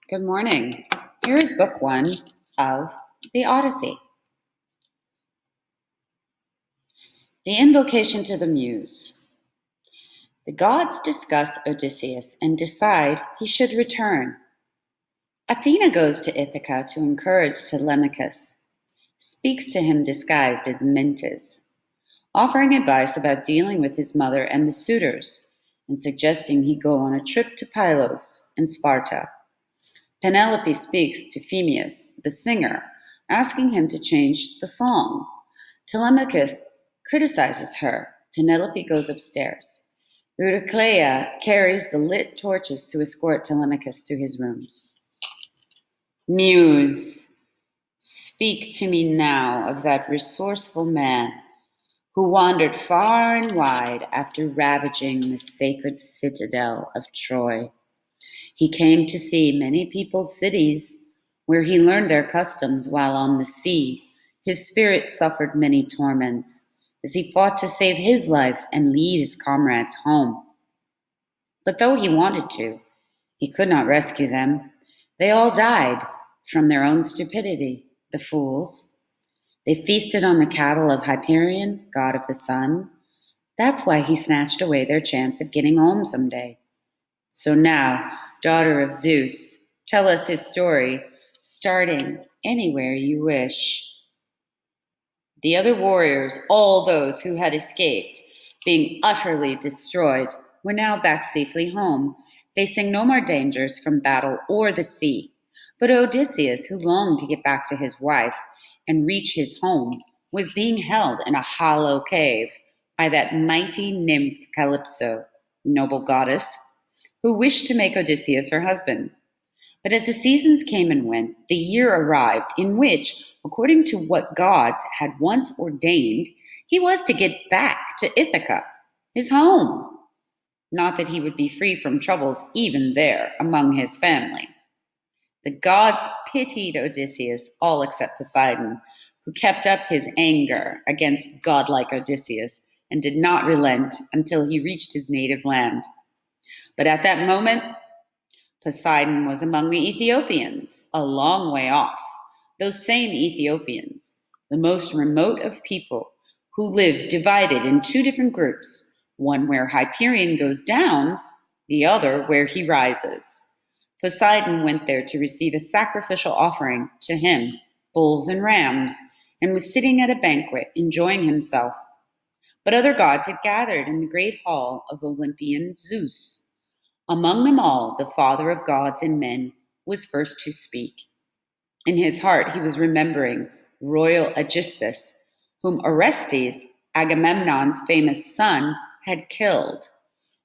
Good morning. Here is book one of the Odyssey. The invocation to the Muse. The gods discuss Odysseus and decide he should return. Athena goes to Ithaca to encourage Telemachus, speaks to him disguised as Mentis, offering advice about dealing with his mother and the suitors, and suggesting he go on a trip to Pylos and Sparta. Penelope speaks to Phemius, the singer, asking him to change the song. Telemachus criticizes her. Penelope goes upstairs. Eurycleia carries the lit torches to escort Telemachus to his rooms. Muse, speak to me now of that resourceful man who wandered far and wide after ravaging the sacred citadel of Troy. He came to see many people's cities, where he learned their customs while on the sea. His spirit suffered many torments as he fought to save his life and lead his comrades home. But though he wanted to, he could not rescue them. They all died from their own stupidity, the fools. They feasted on the cattle of Hyperion, god of the sun. That's why he snatched away their chance of getting home someday. So now, daughter of Zeus, tell us his story, starting anywhere you wish. The other warriors, all those who had escaped, being utterly destroyed, were now back safely home, facing no more dangers from battle or the sea. But Odysseus, who longed to get back to his wife and reach his home, was being held in a hollow cave by that mighty nymph Calypso, noble goddess, who wished to make Odysseus her husband. But as the seasons came and went, the year arrived in which, according to what gods had once ordained, he was to get back to Ithaca, his home. Not that he would be free from troubles even there among his family. The gods pitied Odysseus, all except Poseidon, who kept up his anger against godlike Odysseus and did not relent until he reached his native land. But at that moment, Poseidon was among the Ethiopians, a long way off. Those same Ethiopians, the most remote of people, who live divided in two different groups, one where Hyperion goes down, the other where he rises. Poseidon went there to receive a sacrificial offering to him, bulls and rams, and was sitting at a banquet, enjoying himself. But other gods had gathered in the great hall of Olympian Zeus. Among them all, the father of gods and men was first to speak. In his heart, he was remembering royal Aegisthus, whom Orestes, Agamemnon's famous son, had killed.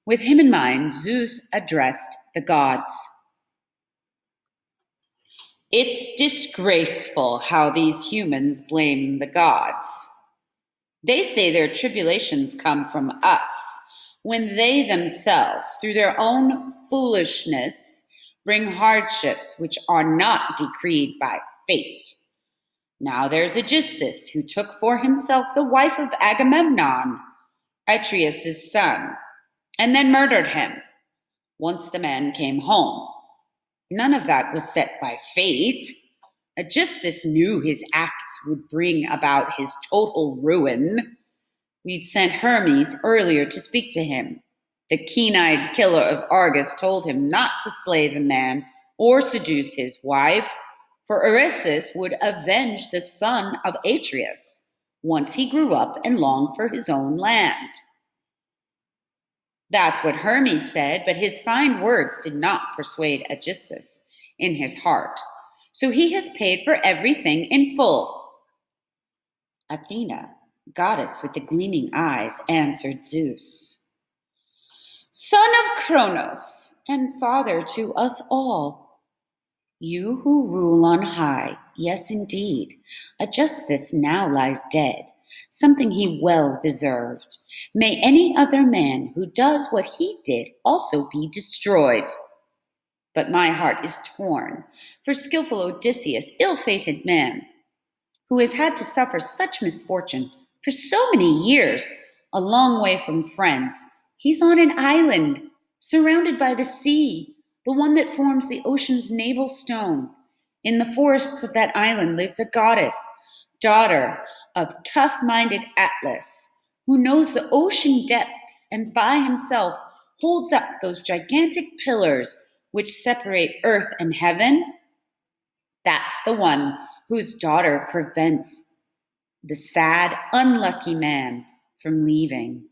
With him in mind, Zeus addressed the gods. It's disgraceful how these humans blame the gods. They say their tribulations come from us, when they themselves, through their own foolishness, bring hardships which are not decreed by fate. Now there's Aegisthus, who took for himself the wife of Agamemnon, Atreus' son, and then murdered him. Once the man came home. None of that was set by fate. Aegisthus knew his acts would bring about his total ruin. We'd sent Hermes earlier to speak to him. The keen-eyed killer of Argus told him not to slay the man or seduce his wife, for Orestes would avenge the son of Atreus once he grew up and longed for his own land. That's what Hermes said, but his fine words did not persuade Aegisthus in his heart, so he has paid for everything in full. Athena, goddess with the gleaming eyes, answered Zeus. Son of Kronos, and father to us all, you who rule on high, yes indeed, Aegisthus now lies dead, something he well deserved. May any other man who does what he did also be destroyed. But my heart is torn for skillful Odysseus, ill-fated man, who has had to suffer such misfortune for so many years, a long way from friends. He's on an island, surrounded by the sea, the one that forms the ocean's navel stone. In the forests of that island lives a goddess, daughter of tough-minded Atlas, who knows the ocean depths and by himself holds up those gigantic pillars which separate earth and heaven. That's the one whose daughter prevents the sad, unlucky man from leaving.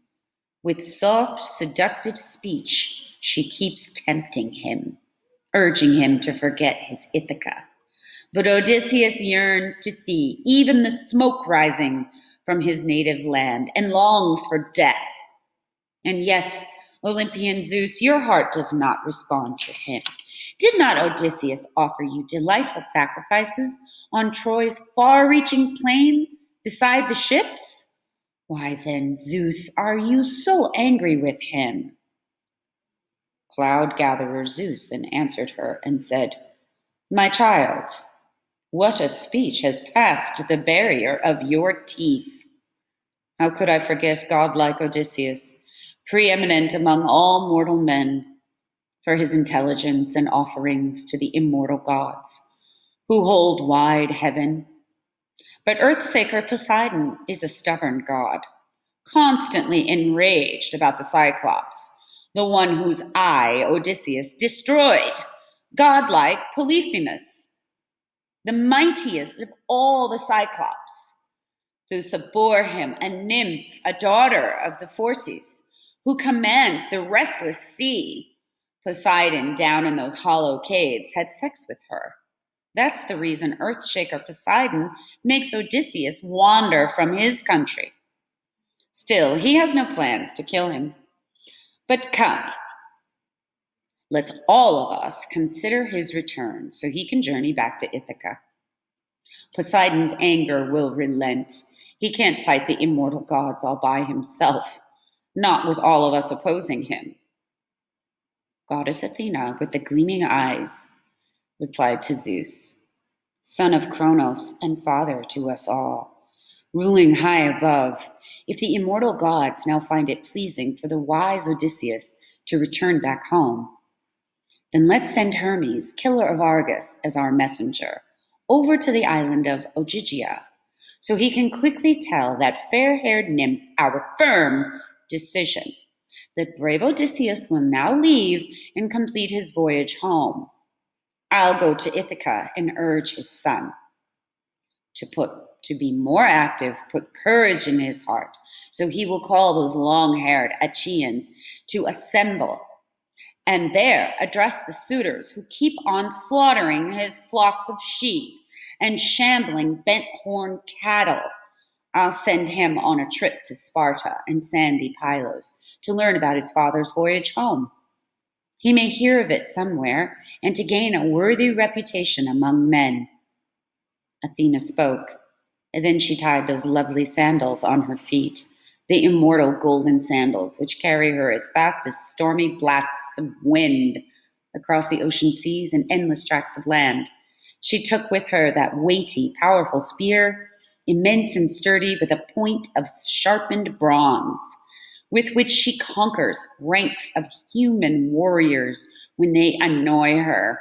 With soft, seductive speech, she keeps tempting him, urging him to forget his Ithaca. But Odysseus yearns to see even the smoke rising from his native land and longs for death. And yet, Olympian Zeus, your heart does not respond to him. Did not Odysseus offer you delightful sacrifices on Troy's far reaching plain beside the ships? Why then, Zeus, are you so angry with him? Cloud gatherer Zeus then answered her and said, My child, what a speech has passed the barrier of your teeth. How could I forget godlike Odysseus, preeminent among all mortal men, for his intelligence and offerings to the immortal gods, who hold wide heaven? But Earthsaker Poseidon is a stubborn god, constantly enraged about the Cyclops, the one whose eye Odysseus destroyed, godlike Polyphemus, the mightiest of all the Cyclops. Zeus bore him a nymph, a daughter of the Phorcys, who commands the restless sea. Poseidon, down in those hollow caves, had sex with her. That's the reason Earthshaker Poseidon makes Odysseus wander from his country. Still, he has no plans to kill him. But come, let's all of us consider his return so he can journey back to Ithaca. Poseidon's anger will relent. He can't fight the immortal gods all by himself, not with all of us opposing him. Goddess Athena, with the gleaming eyes, replied to Zeus, son of Kronos and father to us all, ruling high above, if the immortal gods now find it pleasing for the wise Odysseus to return back home, then let's send Hermes, killer of Argus, as our messenger, over to the island of Ogygia, so he can quickly tell that fair-haired nymph our firm decision that brave Odysseus will now leave and complete his voyage home. I'll go to Ithaca and urge his son to be more active, put courage in his heart, so he will call those long-haired Achaeans to assemble and there address the suitors who keep on slaughtering his flocks of sheep and shambling bent-horn cattle. I'll send him on a trip to Sparta and sandy Pylos to learn about his father's voyage home. He may hear of it somewhere, and to gain a worthy reputation among men. Athena spoke, and then she tied those lovely sandals on her feet, the immortal golden sandals which carry her as fast as stormy blasts of wind across the ocean seas and endless tracts of land. She took with her that weighty, powerful spear, immense and sturdy, with a point of sharpened bronze, with which she conquers ranks of human warriors when they annoy her.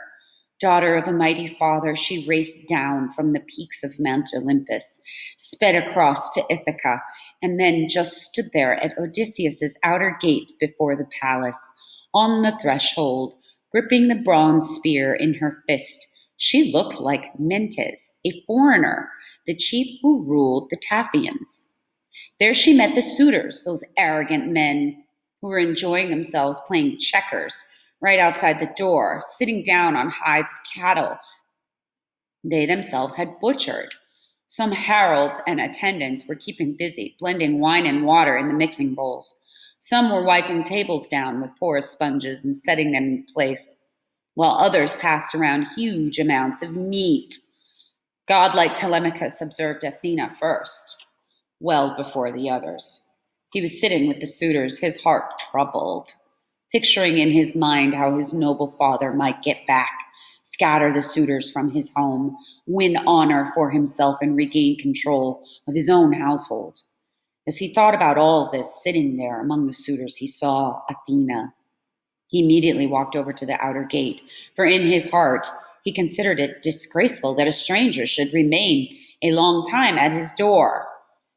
Daughter of a mighty father, she raced down from the peaks of Mount Olympus, sped across to Ithaca, and then just stood there at Odysseus's outer gate before the palace, on the threshold, gripping the bronze spear in her fist. She looked like Mentes, a foreigner, the chief who ruled the Taphians. There she met the suitors, those arrogant men who were enjoying themselves playing checkers right outside the door, sitting down on hides of cattle they themselves had butchered. Some heralds and attendants were keeping busy, blending wine and water in the mixing bowls. Some were wiping tables down with porous sponges and setting them in place, while others passed around huge amounts of meat. Godlike Telemachus observed Athena first, well before the others. He was sitting with the suitors, his heart troubled, picturing in his mind how his noble father might get back, scatter the suitors from his home, win honor for himself, and regain control of his own household. As he thought about all this, sitting there among the suitors, he saw Athena. He immediately walked over to the outer gate, for in his heart he considered it disgraceful that a stranger should remain a long time at his door.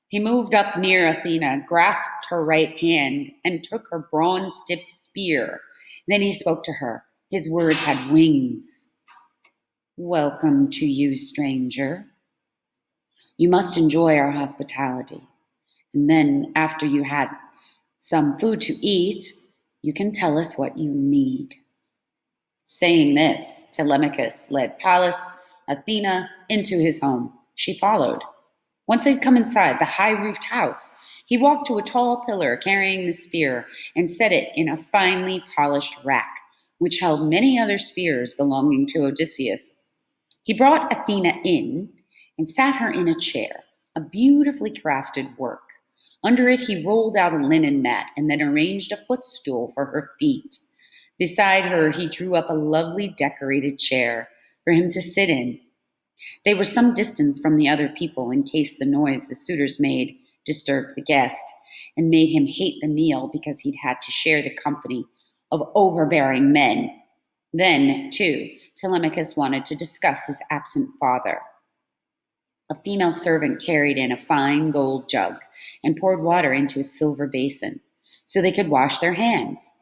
He moved up near Athena, grasped her right hand, and took her bronze tipped spear. Then he spoke to her. His words had wings. Welcome to you, stranger. You must enjoy our hospitality. And then, after you had some food to eat, you can tell us what you need. Saying this, Telemachus led Pallas Athena into his home. She followed. Once they'd come inside the high roofed house, he walked to a tall pillar carrying the spear and set it in a finely polished rack, which held many other spears belonging to Odysseus. He brought Athena in and sat her in a chair, a beautifully crafted work. Under it, he rolled out a linen mat and then arranged a footstool for her feet. Beside her, he drew up a lovely decorated chair for him to sit in. They were some distance from the other people in case the noise the suitors made disturbed the guest and made him hate the meal because he'd had to share the company of overbearing men. Then, too, Telemachus wanted to discuss his absent father. A female servant carried in a fine gold jug and poured water into a silver basin so they could wash their hands.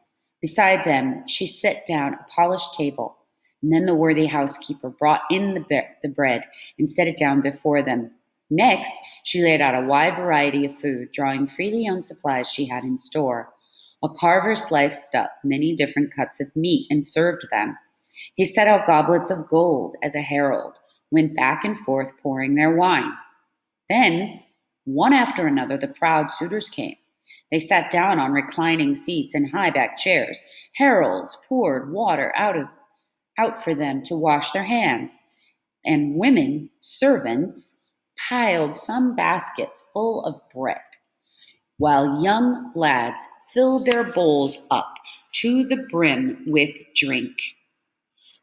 Beside them, she set down a polished table, and then the worthy housekeeper brought in the bread and set it down before them. Next, she laid out a wide variety of food, drawing freely on supplies she had in store. A carver sliced up many different cuts of meat and served them. He set out goblets of gold as a herald, went back and forth pouring their wine. Then, one after another, the proud suitors came. They sat down on reclining seats and high-backed chairs. Heralds poured water out for them to wash their hands, and women, servants, piled some baskets full of bread, while young lads filled their bowls up to the brim with drink.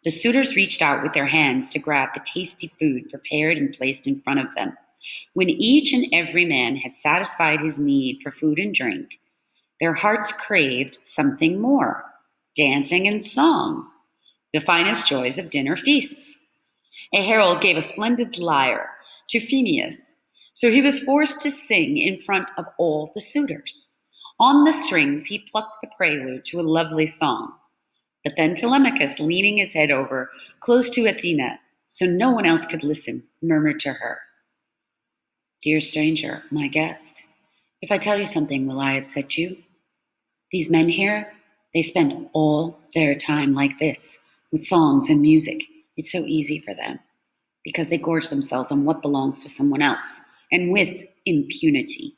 The suitors reached out with their hands to grab the tasty food prepared and placed in front of them. When each and every man had satisfied his need for food and drink, their hearts craved something more: dancing and song, the finest joys of dinner feasts. A herald gave a splendid lyre to Phineus, so he was forced to sing in front of all the suitors. On the strings, he plucked the prelude to a lovely song. But then Telemachus, leaning his head over close to Athena so no one else could listen, murmured to her, "Dear stranger, my guest, if I tell you something, will I upset you? These men here, they spend all their time like this, with songs and music. It's so easy for them, because they gorge themselves on what belongs to someone else, and with impunity.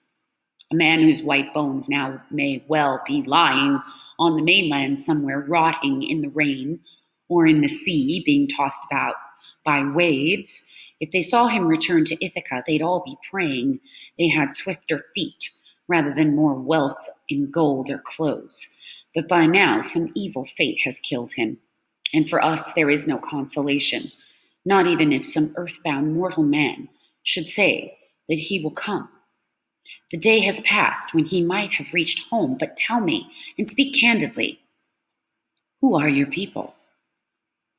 A man whose white bones now may well be lying on the mainland somewhere, rotting in the rain, or in the sea, being tossed about by waves. If they saw him return to Ithaca, they'd all be praying they had swifter feet rather than more wealth in gold or clothes. But by now, some evil fate has killed him. And for us, there is no consolation, not even if some earthbound mortal man should say that he will come. The day has passed when he might have reached home, but tell me, and speak candidly, who are your people?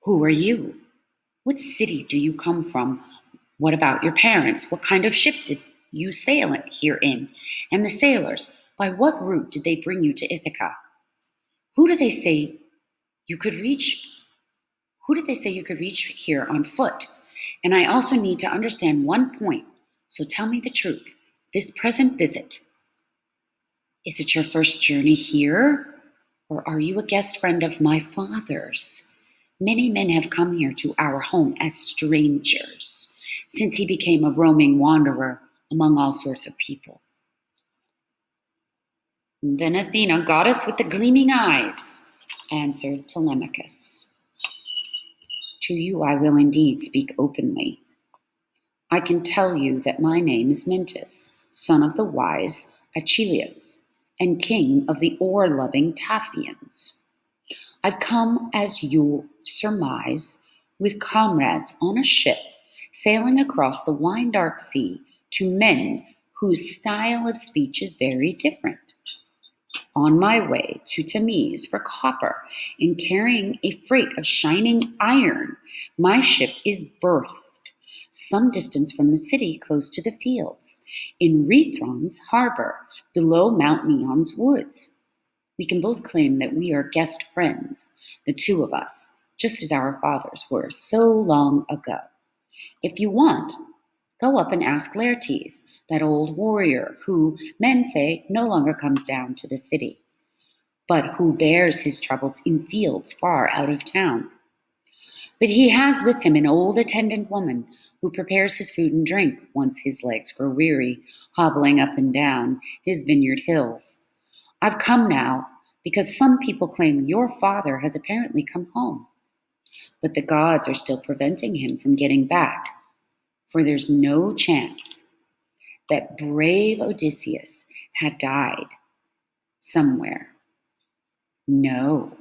Who are you? What city do you come from? What about your parents? What kind of ship did you sail here in? And the sailors, by what route did they bring you to Ithaca? Who did they say you could reach? Who did they say you could reach here on foot? And I also need to understand one point, so tell me the truth. This present visit, is it your first journey here? Or are you a guest friend of my father's? Many men have come here to our home as strangers, since he became a roaming wanderer among all sorts of people. And then Athena, goddess with the gleaming eyes, answered Telemachus, "To you I will indeed speak openly. I can tell you that my name is Mentis, son of the wise Achilles, and king of the oar-loving Taphians. I've come, as you surmise, with comrades on a ship sailing across the wine-dark sea to men whose style of speech is very different. on my way to Tamise for copper and carrying a freight of shining iron, my ship is berthed some distance from the city, close to the fields, in Rethron's harbor, below Mount Neon's woods. We can both claim that we are guest friends, the two of us, just as our fathers were so long ago. If you want, go up and ask Laertes, that old warrior who, men say, no longer comes down to the city, but who bears his troubles in fields far out of town. But he has with him an old attendant woman who prepares his food and drink once his legs grow weary, hobbling up and down his vineyard hills. I've come now because some people claim your father has apparently come home, but the gods are still preventing him from getting back, for there's no chance that brave Odysseus had died somewhere. No,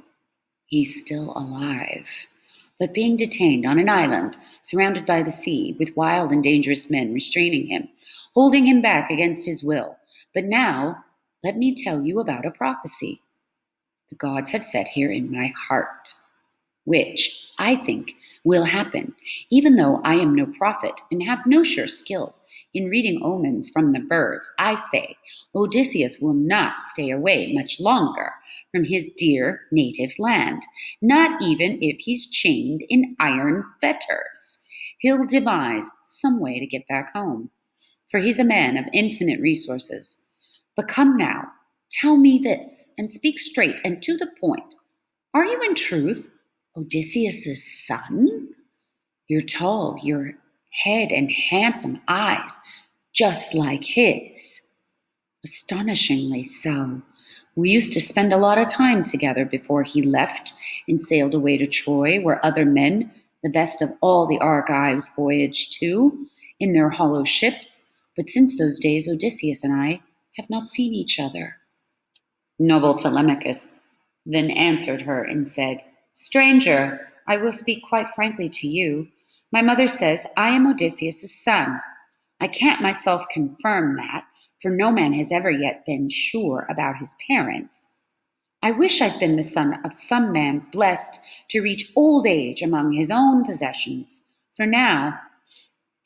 he's still alive, but being detained on an island surrounded by the sea with wild and dangerous men restraining him, holding him back against his will. But now, let me tell you about a prophecy the gods have set here in my heart, which I think will happen, even though I am no prophet and have no sure skills in reading omens from the birds. I say Odysseus will not stay away much longer from his dear native land, not even if he's chained in iron fetters. He'll devise some way to get back home, for he's a man of infinite resources. But come now, tell me this, and speak straight and to the point. Are you in truth Odysseus' son? You're tall, your head and handsome eyes, just like his. Astonishingly so. We used to spend a lot of time together before he left and sailed away to Troy, where other men, the best of all the Argives, voyaged to in their hollow ships. But since those days, Odysseus and I have not seen each other. Noble Telemachus then answered her and said, Stranger, I will speak quite frankly to you. My mother says I am Odysseus' son. I can't myself confirm that, for no man has ever yet been sure about his parents. I wish I'd been the son of some man blessed to reach old age among his own possessions. For now,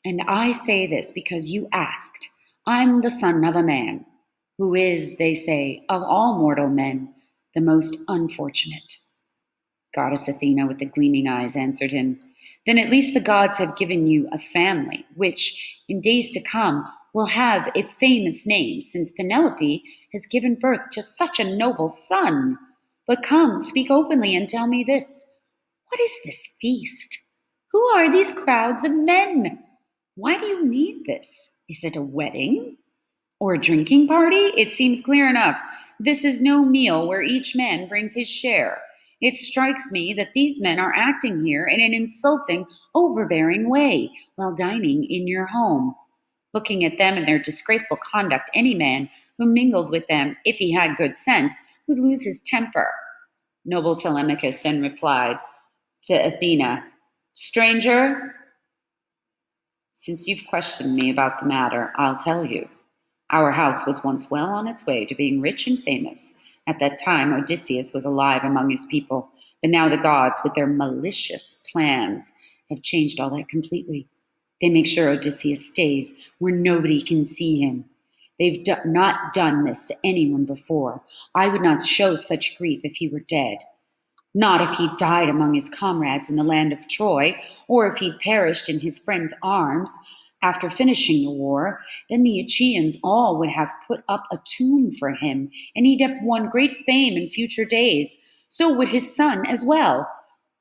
and I say this because you asked, I'm the son of a man, who is, they say, of all mortal men, the most unfortunate. Goddess Athena, with the gleaming eyes, answered him, Then at least the gods have given you a family, which, in days to come, will have a famous name, since Penelope has given birth to such a noble son. But come, speak openly and tell me this. What is this feast? Who are these crowds of men? Why do you need this? Is it a wedding? Or a drinking party? It seems clear enough. This is no meal where each man brings his share. It strikes me that these men are acting here in an insulting, overbearing way while dining in your home. Looking at them and their disgraceful conduct, any man who mingled with them, if he had good sense, would lose his temper. Noble Telemachus then replied to Athena, Stranger, since you've questioned me about the matter, I'll tell you. Our house was once well on its way to being rich and famous. At that time, Odysseus was alive among his people, but now the gods, with their malicious plans, have changed all that completely. They make sure Odysseus stays where nobody can see him. They've not done this to anyone before. I would not show such grief if he were dead. Not if he died among his comrades in the land of Troy, or if he'd perished in his friends' arms after finishing the war. Then the Achaeans all would have put up a tomb for him, and he'd have won great fame in future days. So would his son as well.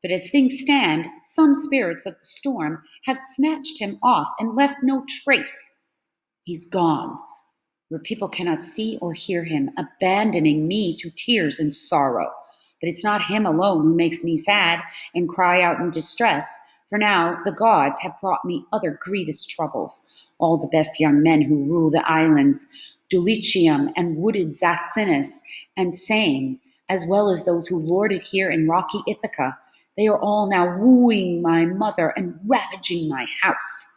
But as things stand, some spirits of the storm have snatched him off and left no trace. He's gone, where people cannot see or hear him, abandoning me to tears and sorrow. But it's not him alone who makes me sad and cry out in distress, for now the gods have brought me other grievous troubles. All the best young men who rule the islands, Dulichium and wooded Zathinus and Same, as well as those who lord it here in rocky Ithaca, they are all now wooing my mother and ravaging my house.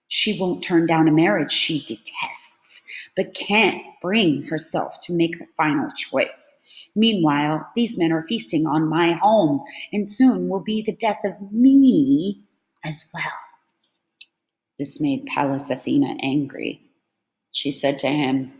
She won't turn down a marriage she detests, insists, but can't bring herself to make the final choice. Meanwhile, these men are feasting on my home, and soon will be the death of me as well. This made Pallas Athena angry. She said to him,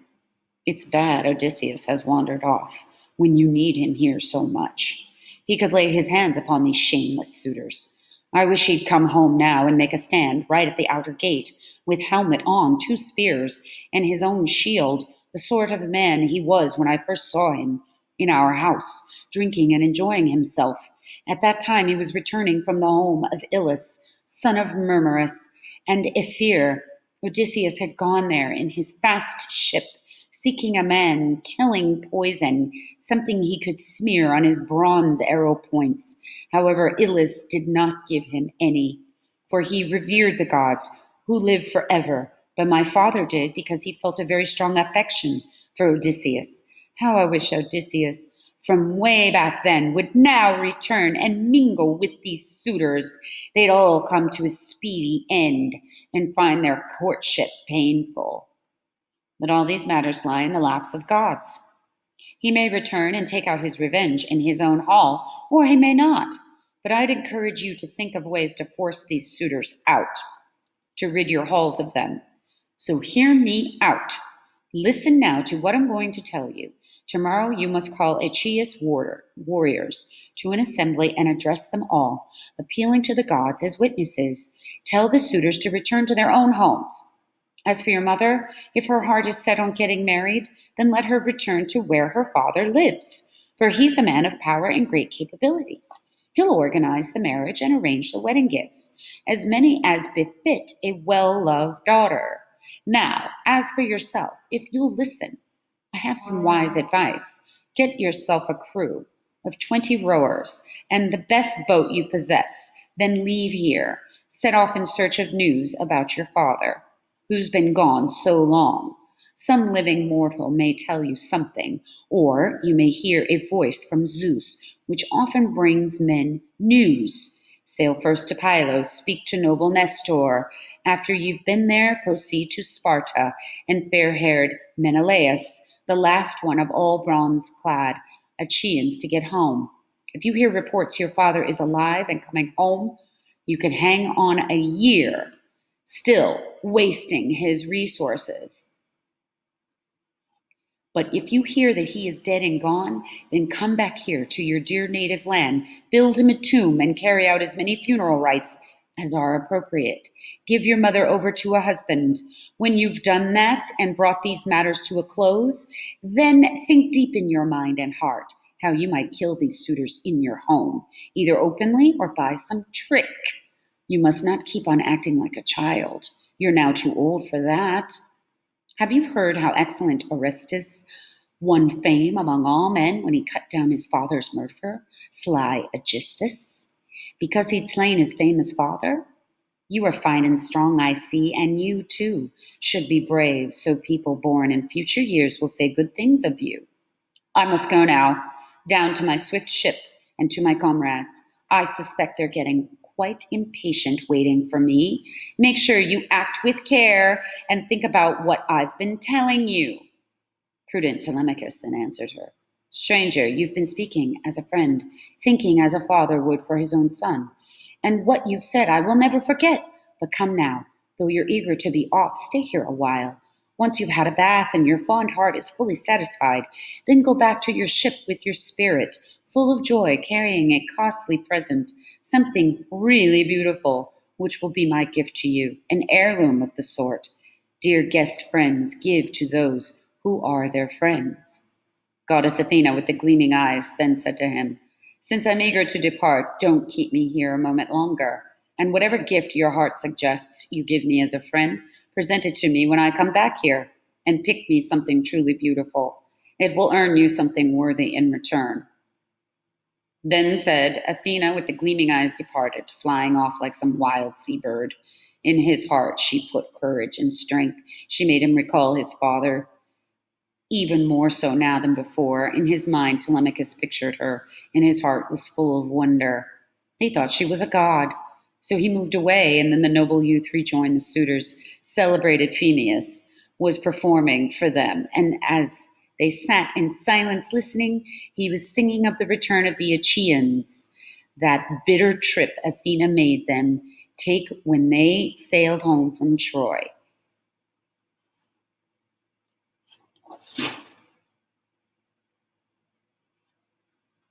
"It's bad Odysseus has wandered off when you need him here so much. He could lay his hands upon these shameless suitors. I wish he'd come home now and make a stand right at the outer gate, with helmet on, 2 spears, and his own shield, the sort of man he was when I first saw him in our house, drinking and enjoying himself. At that time he was returning from the home of Ilus, son of Murmerus, and Ephyre. Odysseus had gone there in his fast ship, seeking a man, killing poison, something he could smear on his bronze arrow points. However, Ilus did not give him any, for he revered the gods who live forever. But my father did because he felt a very strong affection for Odysseus. How I wish Odysseus from way back then would now return and mingle with these suitors. They'd all come to a speedy end and find their courtship painful. But all these matters lie in the laps of gods. He may return and take out his revenge in his own hall, or he may not. But I'd encourage you to think of ways to force these suitors out, to rid your halls of them. So hear me out. Listen now to what I'm going to tell you. Tomorrow you must call Aeacus warriors to an assembly and address them all, appealing to the gods as witnesses. Tell the suitors to return to their own homes. As for your mother, if her heart is set on getting married, then let her return to where her father lives, for he's a man of power and great capabilities. He'll organize the marriage and arrange the wedding gifts, as many as befit a well-loved daughter. Now, as for yourself, if you'll listen, I have some wise advice. Get yourself a crew of 20 rowers and the best boat you possess, then leave here. Set off in search of news about your father, who's been gone so long. Some living mortal may tell you something, or you may hear a voice from Zeus, which often brings men news. Sail first to Pylos, speak to noble Nestor. After you've been there, proceed to Sparta and fair-haired Menelaus, the last one of all bronze-clad Achaeans to get home. If you hear reports your father is alive and coming home, you can hang on a year, still wasting his resources. But if you hear that he is dead and gone, then come back here to your dear native land, build him a tomb, and carry out as many funeral rites as are appropriate. Give your mother over to a husband. When you've done that and brought these matters to a close, then think deep in your mind and heart how you might kill these suitors in your home, either openly or by some trick. You must not keep on acting like a child. You're now too old for that. Have you heard how excellent Orestes won fame among all men when he cut down his father's murderer, sly Aegisthus, because he'd slain his famous father? You are fine and strong, I see, and you, too, should be brave, so people born in future years will say good things of you. I must go now, down to my swift ship and to my comrades. I suspect they're getting quite impatient waiting for me. Make sure you act with care and think about what I've been telling you." Prudent Telemachus then answered her, "Stranger, you've been speaking as a friend, thinking as a father would for his own son. And what you've said I will never forget. But come now, though you're eager to be off, stay here a while. Once you've had a bath and your fond heart is fully satisfied, then go back to your ship with your spirit, full of joy, carrying a costly present, something really beautiful, which will be my gift to you, an heirloom of the sort. Dear guest friends, give to those who are their friends." Goddess Athena, with the gleaming eyes, then said to him, "Since I'm eager to depart, don't keep me here a moment longer. And whatever gift your heart suggests you give me as a friend, present it to me when I come back here, and pick me something truly beautiful. It will earn you something worthy in return." Then said Athena with the gleaming eyes departed, flying off like some wild sea-bird. In his heart she put courage and strength. She made him recall his father, even more so now than before. In his mind Telemachus pictured her, and his heart was full of wonder. He thought she was a god. So he moved away, and then the noble youth rejoined the suitors, celebrated Phemius, was performing for them. And as they sat in silence listening, he was singing of the return of the Achaeans, that bitter trip Athena made them take when they sailed home from Troy.